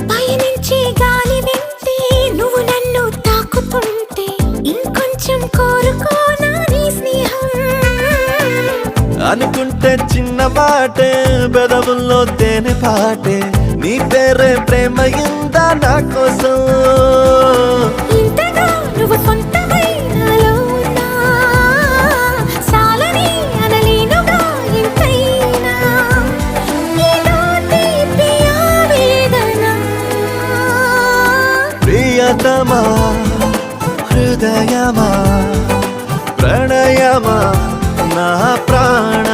పయనించే గాలి వింటే నువ్వు నన్ను తాకుతుంటే ఇంకొంచెం కోరుకోనా నీ స్నేహం. అనుకుంటే చిన్న మాటే పెదవుల్లో తేనె పాటే నీ పేరే ప్రేమ ఇందా నా కోసం. ఇంతగా నువ్వు సొంతమై నాలో ఉన్నా చాలని అనలేనుగా ఇంతైనా ఏదో తీపి ఆవేదన. ప్రియతమా హృదయమా ప్రణయమా నా ప్రాణ